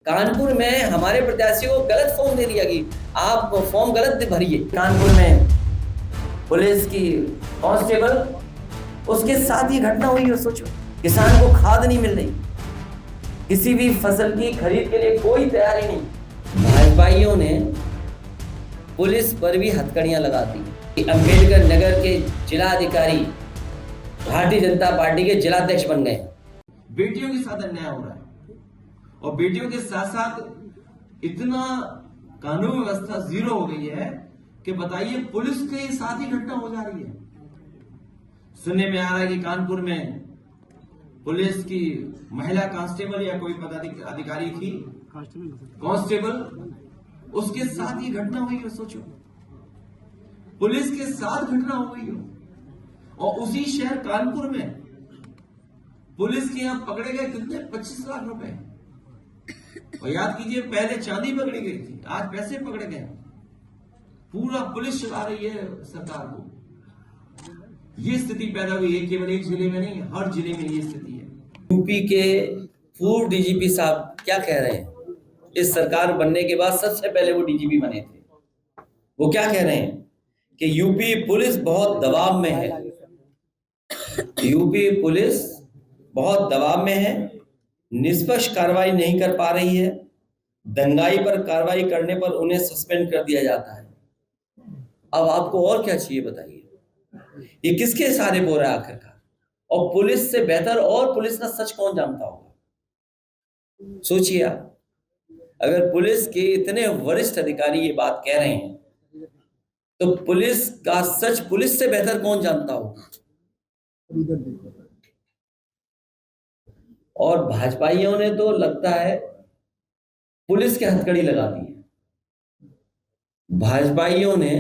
कानपुर में हमारे प्रत्याशियों को गलत फॉर्म दे दिया कि आप फॉर्म गलत भरिए। कानपुर में पुलिस की कांस्टेबल, उसके साथ ये घटना हुई है। सोचो, किसान को खाद नहीं मिल रही, किसी भी फसल की खरीद के लिए कोई तैयारी नहीं। भाजपाइयों ने पुलिस पर भी हथकड़ियां लगा दी। अंबेडकर नगर के जिलाधिकारी भारतीय जनता पार्टी के जिलाध्यक्ष बन गए। बेटियों के साथ अन्याय हो रहा है और बेटियों के साथ साथ इतना कानून व्यवस्था जीरो हो गई है कि बताइए पुलिस के साथ ही घटना हो जा रही है। सुनने में आ रहा है कि कानपुर में पुलिस की महिला कांस्टेबल या कोई पदाधिकारी थी, कांस्टेबल, उसके साथ ये घटना हुई हो। सोचो, पुलिस के साथ घटना हो गई हो और उसी शहर कानपुर में पुलिस के यहां पकड़े गए कितने 25 लाख रुपए। और याद कीजिए, पहले चांदी पकड़ी गई थी, आज पैसे पकड़े गए। पूरा पुलिस चला रही है सरकार को। ये स्थिति पैदा हुई है, केवल एक जिले में नहीं, हर जिले में ये स्थिति है। यूपी के पूर्व डीजीपी साहब क्या कह रहे हैं? इस सरकार बनने के बाद सबसे पहले वो डीजीपी बने थे। वो क्या कह रहे हैं कि यूपी पुलिस बहुत दबाव में है। यूपी पुलिस बहुत दबाव में है, निष्पक्ष कार्रवाई नहीं कर पा रही है। दंगाई पर कार्रवाई करने पर उन्हें सस्पेंड कर दिया जाता है। अब आपको और क्या चाहिए बताइए? ये किसके सहारे हो रहा है आखिरकार? और पुलिस से बेहतर और पुलिस का सच कौन जानता होगा? सोचिए आप, अगर पुलिस के इतने वरिष्ठ अधिकारी ये बात कह रहे हैं तो पुलिस का सच पुलिस से बेहतर कौन जानता होगा? और भाजपाइयों ने तो लगता है पुलिस के हथकड़ी लगा दी है। भाजपाइयों ने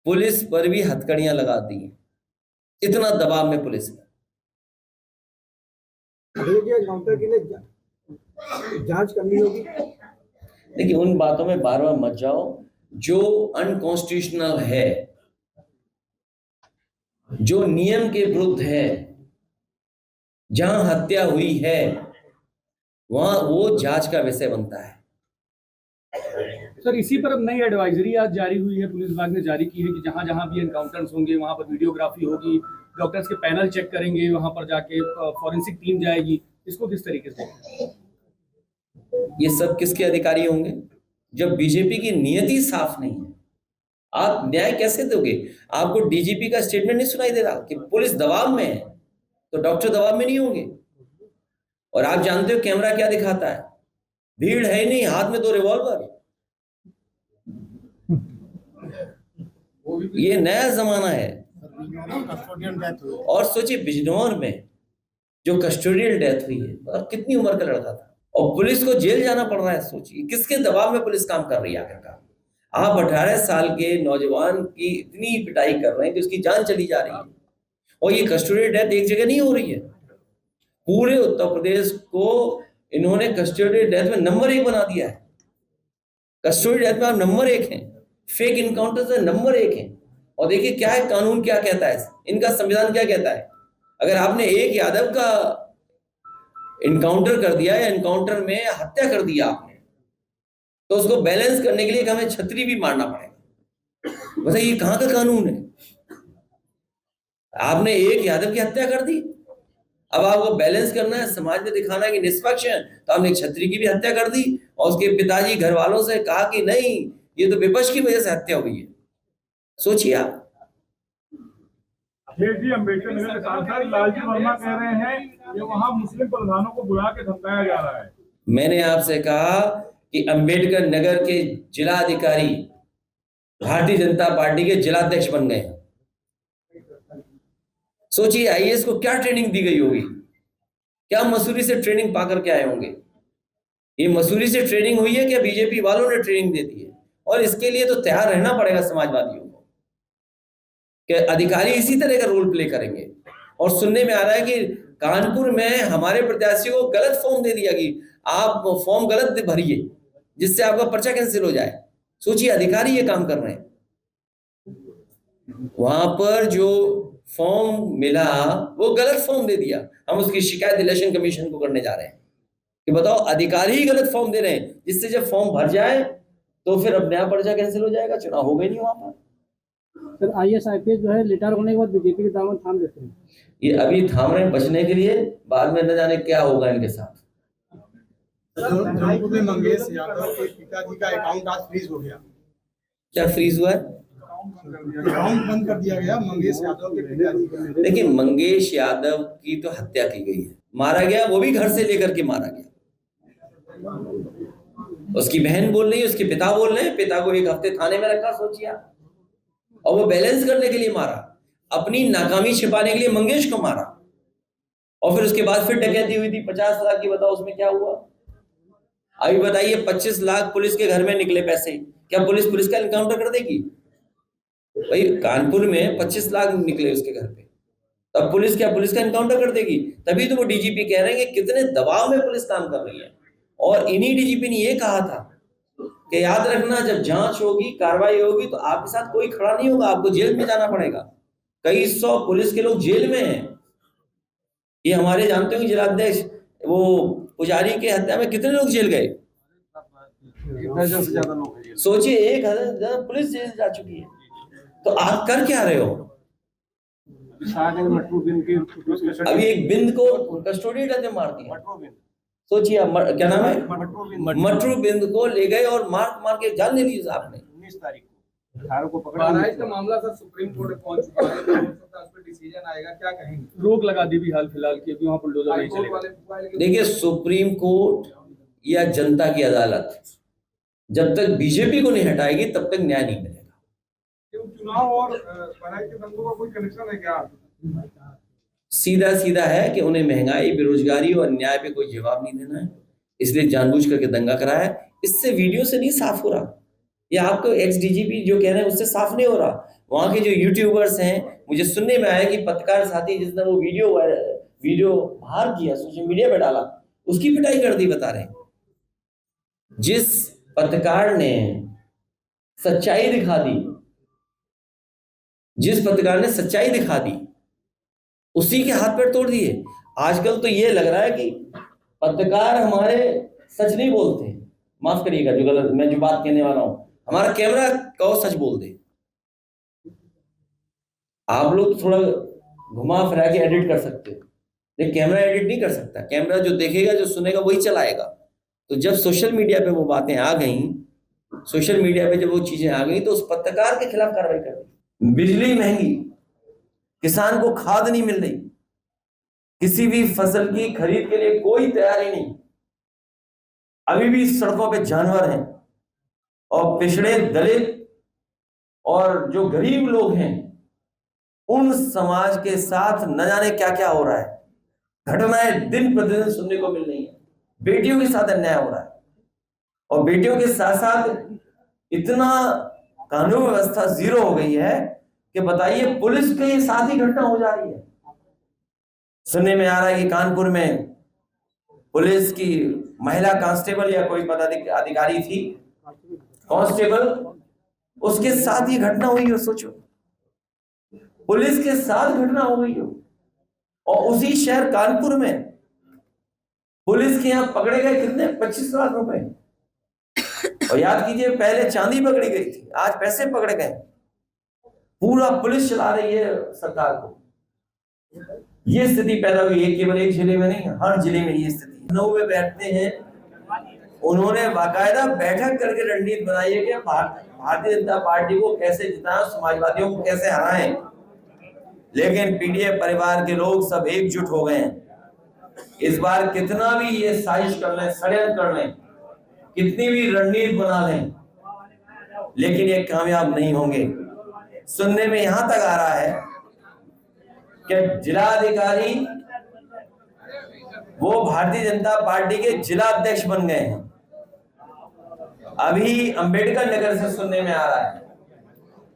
पुलिस पर भी हथकड़ियां लगा दी हैं। इतना दबाव में पुलिस है। एनकाउंटर के लिए जांच करनी होगी। देखिए, उन बातों में बार बार मत जाओ जो अनकॉन्स्टिट्यूशनल है, जो नियम के विरुद्ध है। जहां हत्या हुई है वहां वो जांच का विषय बनता है। सर, इसी पर अब नई एडवाइजरी आज जारी हुई है, पुलिस विभाग ने जारी की है कि जहां जहां भी एनकाउंटर्स होंगे वहां पर वीडियोग्राफी होगी, डॉक्टर्स के पैनल चेक करेंगे, वहां पर जाके फॉरेंसिक टीम जाएगी। इसको किस तरीके से? ये सब किसके अधिकारी होंगे? जब बीजेपी की नियति साफ नहीं है, आप न्याय कैसे दोगे? आपको डीजीपी का स्टेटमेंट नहीं सुनाई दे रहा कि पुलिस दबाव में है, तो डॉक्टर दबाव में नहीं होंगे? और आप जानते हो कैमरा क्या दिखाता है? भीड़ है ही नहीं, हाथ में 2 रिवॉल्वर। ये नया जमाना है। और सोचिए, बिजनौर में जो कस्टोडियल डेथ हुई है, मतलब कितनी उम्र का लड़का था और पुलिस को जेल जाना पड़ रहा है। सोचिए किसके दबाव में पुलिस काम कर रही है आखिरकार। आप 18 साल के नौजवान की इतनी पिटाई कर रहे हैं कि उसकी जान चली जा रही है। और ये कस्टोडियल डेथ एक जगह नहीं हो रही है, पूरे उत्तर प्रदेश को इन्होंने कस्टोडियल डेथ में नंबर 1 बना दिया है। कस्टोडियल डेथ में आप नंबर 1 हैं, फेक इनकाउंटर से नंबर 1 हैं। और देखिए क्या है, कानून क्या कहता है, इनका संविधान क्या कहता है। अगर आपने एक यादव का इनकाउंटर कर दिया या इनकाउंटर में हत्या कर दिया आपने, तो उसको बैलेंस करने के लिए हमें छतरी भी मारना पड़ेगा। बताइए ये कहां का कानून है? आपने एक यादव की हत्या कर दी, अब आपको बैलेंस करना है, समाज में दिखाना है कि निष्पक्ष है, तो आपने एक छतरी की भी हत्या कर दी और उसके पिताजी घर वालों से कहा कि नहीं, ये तो विपक्ष की वजह से हत्या हुई है। सोचिए आप। जी, अम्बेडकर नगर के सांसद लालजी वर्मा कह रहे हैं कि वहां मुस्लिम प्रधानों को बुला के धमकाया जा रहा है। मैंने आपसे कहा कि अंबेडकर नगर के जिलाधिकारी भारतीय जनता पार्टी के जिलाध्यक्ष बन गए। सोचिए आईएएस को क्या ट्रेनिंग दी गई होगी, क्या मसूरी से ट्रेनिंग पा करके आए होंगे। ये मसूरी से ट्रेनिंग हुई है क्या बीजेपी वालों ने ट्रेनिंग दे दी है? और इसके लिए तो तैयार रहना पड़ेगा समाजवादियों को कि अधिकारी इसी तरह का रोल प्ले करेंगे। और सुनने में आ रहा है कि कानपुर में हमारे प्रत्याशियों को गलत फॉर्म दे दिया कि आप फॉर्म गलत भरिए जिससे आपका पर्चा कैंसिल हो जाए। सोचिए अधिकारी ये काम कर रहे हैं। वहां पर जो फॉर्म मिला वो गलत फॉर्म दे दिया। हम उसकी शिकायत इलेक्शन कमीशन को करने जा रहे हैं कि बताओ अधिकारी ही गलत फॉर्म दे रहे हैं, जिससे जब फॉर्म भर जाए तो फिर अब नया पर्चा कैंसिल हो जाएगा, चुनाव होगा ही नहीं वहां पर। सर IAS जो है रिटायर होने के बाद बीजेपी के दामन थाम देते हैं। ये अभी थाम रहे हैं बचने के लिए, बाद में न जाने क्या होगा इनके साथ। जौनपुर में मंगेश यादव के पिताजी का अकाउंट आज फ्रीज हो गया। क्या फ्रीज हुआ है? अकाउंट बंद कर दिया गया मंगेश यादव के पिताजी का। देखिए, मंगेश यादव की तो हत्या की गई है, मारा गया, वो भी घर से लेकर के मारा गया। उसकी बहन बोल रही है, उसके पिता बोल रहे हैं, पिता को 1 हफ्ते थाने में रखा, सोचिए आप। और वो बैलेंस करने के लिए मारा, अपनी नाकामी छिपाने के लिए मंगेश को मारा। और फिर उसके बाद फिर डकैती हुई थी 50 लाख की, बताओ उसमें क्या हुआ। अभी बताइए 25 लाख पुलिस के घर में निकले पैसे, क्या पुलिस का एनकाउंटर कर देगी? भाई कानपुर में 25 लाख निकले उसके घर पे, तब पुलिस का एनकाउंटर कर देगी? तभी तो वो डीजीपी कह रहे हैं कि कितने दबाव में पुलिस काम कर रही है। और इन्हीं डीजीपी ने ये कहा था कि याद रखना, जब जांच होगी, कार्रवाई होगी, तो आपके साथ कोई खड़ा नहीं होगा, आपको जेल में जाना पड़ेगा। कई 100 पुलिस के लोग जेल में हैं। ये हमारे जानते हो जिलाध्यक्ष वो पुजारी के हत्या में कितने लोग जेल गए? 1000 से ज्यादा लोग हैं। सोचिए, 1000 पुलिस जेल जा चुकी है। तो आप कर क्या रहे हो? अभी एक बिंद को कस्टोडियल डेथ में मार दिया। सोचिए, क्या नाम है, मटरू बिंद को ले गए और मार के जान ले ली आपने। 19 तारीख को 18 को पकड़ा। बहराइच का मामला सर सुप्रीम कोर्ट में पहुंच चुका है, तो हो सकता है उस पर डिसीजन आएगा, क्या कहेंगे? रोक लगा दी भी हाल फिलहाल की, अभी वहाँ बुलडोजर नहीं चलेगा। देखिए, सुप्रीम कोर्ट या जनता की अदालत जब तक बीजेपी को नहीं हटाएगी तब तक न्याय नहीं मिलेगा। चुनाव और बहराइच के दंगों का कोई कनेक्शन है क्या? सीधा है कि उन्हें महंगाई, बेरोजगारी और अन्याय पे कोई जवाब नहीं देना है, इसलिए जानबूझ करके दंगा कराया है। इससे वीडियो से नहीं साफ हो रहा, या आपको एक्स डीजीपी जो कह रहे हैं उससे साफ नहीं हो रहा। वहां के जो यूट्यूबर्स हैं, मुझे सुनने में आया कि पत्रकार साथी जिसने वो वीडियो बाहर किया, सोशल मीडिया पे डाला, उसकी पिटाई कर दी, बता रहे हैं। जिस पत्रकार ने सच्चाई दिखा दी, उसी के हाथ पैर तोड़ दिए। आजकल तो ये लग रहा है कि पत्रकार हमारे सच नहीं बोलते, माफ करिएगा जो गलत मैं जो बात कहने वाला हूं, हमारा कैमरा कहो सच बोल दे। आप लोग थोड़ा घुमा फिरा के एडिट कर सकते हो, लेकिन कैमरा एडिट नहीं कर सकता। कैमरा जो देखेगा, जो सुनेगा, वही चलाएगा। तो जब सोशल मीडिया पे वो बातें आ गई, सोशल मीडिया पे जब वो चीजें आ गई, तो उस पत्रकार के खिलाफ कार्रवाई कर दी। बिजली महंगी, किसान को खाद नहीं मिल रही, किसी भी फसल की खरीद के लिए कोई तैयारी नहीं, अभी भी सड़कों पे जानवर हैं, और पिछड़े, दलित और जो गरीब लोग हैं, उन समाज के साथ न जाने क्या क्या हो रहा है। घटनाएं दिन प्रतिदिन सुनने को मिल रही है। बेटियों के साथ अन्याय हो रहा है, और बेटियों के साथ साथ इतना कानून व्यवस्था जीरो हो गई है कि बताइए, पुलिस के साथ ही घटना हो जा रही है। सुनने में आ रहा है कि कानपुर में पुलिस की महिला कांस्टेबल या कोई पदाधिकारी थी, कांस्टेबल, उसके साथ ये घटना हुई हो। सोचो, पुलिस के साथ घटना हो गई हो, और उसी शहर कानपुर में पुलिस के यहां पकड़े गए कितने, 25 लाख रुपए। और याद कीजिए, पहले चांदी पकड़ी गई थी, आज पैसे पकड़े गए। पूरा पुलिस चला रही है सरकार को। ये स्थिति पैदा हुई है, केवल एक जिले में नहीं, हर जिले में ये स्थिति। लखनऊ में बैठते हैं, उन्होंने बाकायदा बैठक करके रणनीति बनाई है कि भारतीय जनता पार्टी को कैसे जिताएं, समाजवादियों को कैसे हराएं। लेकिन पीडीए परिवार के लोग सब एकजुट हो गए हैं। इस बार कितना भी ये साजिश कर लें, षड्यंत्र कर लें, कितनी भी रणनीति बना लें, लेकिन ये कामयाब नहीं होंगे। सुनने में यहां तक आ रहा है कि जिलाधिकारी वो भारतीय जनता पार्टी के जिला अध्यक्ष बन गए हैं। अभी अंबेडकर नगर से सुनने में आ रहा है,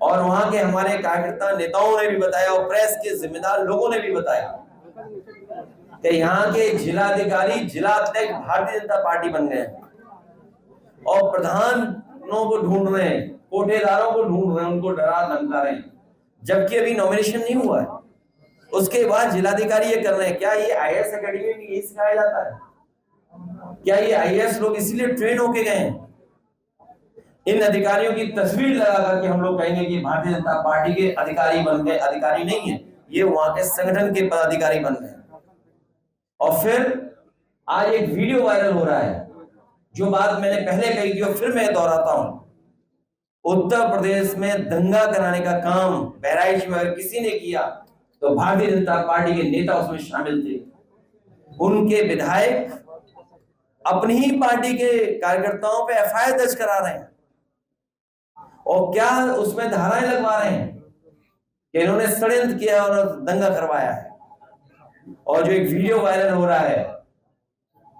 और वहां के हमारे कार्यकर्ता नेताओं ने भी बताया, और प्रेस के जिम्मेदार लोगों ने भी बताया कि यहाँ के जिलाधिकारी जिला अध्यक्ष भारतीय जनता पार्टी बन गए हैं, और प्रधानों को ढूंढ रहे हैं, कोठेदारों को ढूंढ रहे हैं, उनको डरा धमका रहे हैं, जबकि अभी नॉमिनेशन नहीं हुआ है। उसके बाद जिलाधिकारी ये कर रहे हैं। क्या ये IAS अकेडमी में यही सिखाया जाता है? क्या ये आईएएस लोग इसीलिए ट्रेन होके गए हैं? इन अधिकारियों की तस्वीर लगाकर के हम लोग कहेंगे कि भारतीय जनता पार्टी के अधिकारी बन गए। अधिकारी नहीं है, ये वहां के संगठन के पदाधिकारी बन गए। और फिर आज एक वीडियो वायरल हो रहा है, जो बात मैंने पहले कही थी और फिर मैं दोहराता हूं। उत्तर प्रदेश में दंगा कराने का काम बहराइच में अगर किसी ने किया तो भारतीय जनता पार्टी के नेता उसमें शामिल थे। उनके विधायक अपनी ही पार्टी के कार्यकर्ताओं पे एफआईआर दर्ज करा रहे हैं और क्या उसमें धाराएं लगवा रहे हैं कि इन्होंने षड्यंत्र किया और दंगा करवाया है। और जो एक वीडियो वायरल हो रहा है,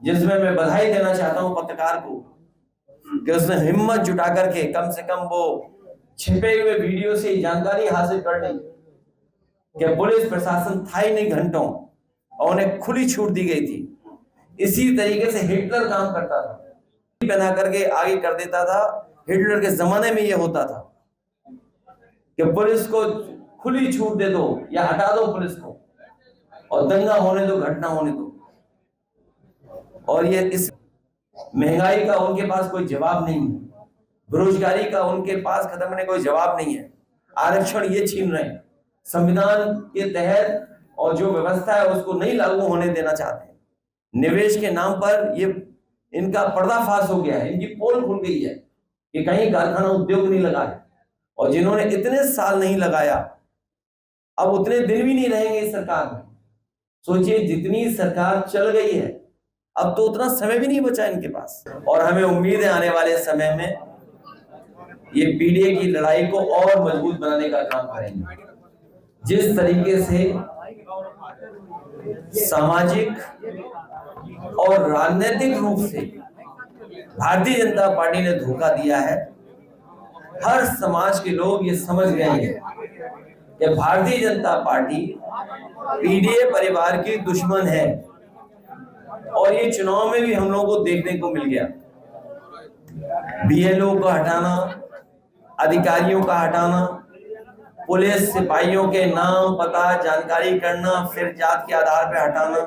जिसमें मैं बधाई देना चाहता हूं पत्रकार को कि उसने हिम्मत जुटा करके कम से कम वो छिपे हुए वीडियो से जानकारी हासिल कर ली कि पुलिस प्रशासन था ही नहीं घंटों और उन्हें खुली छूट दी गई थी। इसी तरीके से हिटलर काम करता था, पहना करके आगे कर देता था। हिटलर के जमाने में ये होता था कि पुलिस को खुली छूट दे दो या हटा दो पुलिस को और दंगा होने दो, घटना होने दो। और ये इस महंगाई का उनके पास कोई जवाब नहीं है, बेरोजगारी का उनके पास खत्म होने कोई जवाब नहीं है। आरक्षण ये छीन रहे हैं, संविधान के तहत और जो व्यवस्था है उसको नहीं लागू होने देना चाहते हैं। निवेश के नाम पर ये इनका पर्दाफाश हो गया है, इनकी पोल खुल गई है कि कहीं कारखाना उद्योग नहीं लगा है। और जिन्होंने इतने साल नहीं लगाया अब उतने दिन भी नहीं रहेंगे इस सरकार में। सोचिए, जितनी सरकार चल गई है अब तो उतना समय भी नहीं बचा इनके पास। और हमें उम्मीद है आने वाले समय में ये पीडीए की लड़ाई को और मजबूत बनाने का काम करेंगे। जिस तरीके से सामाजिक और राजनीतिक रूप से भारतीय जनता पार्टी ने धोखा दिया है, हर समाज के लोग ये समझ गए हैं कि भारतीय जनता पार्टी पीडीए परिवार की दुश्मन है। और ये चुनाव में भी हम लोगों को देखने को मिल गया। बीएलओ को हटाना, अधिकारियों का हटाना, पुलिस सिपाहियों के नाम पता जानकारी करना, फिर जात के आधार पर हटाना,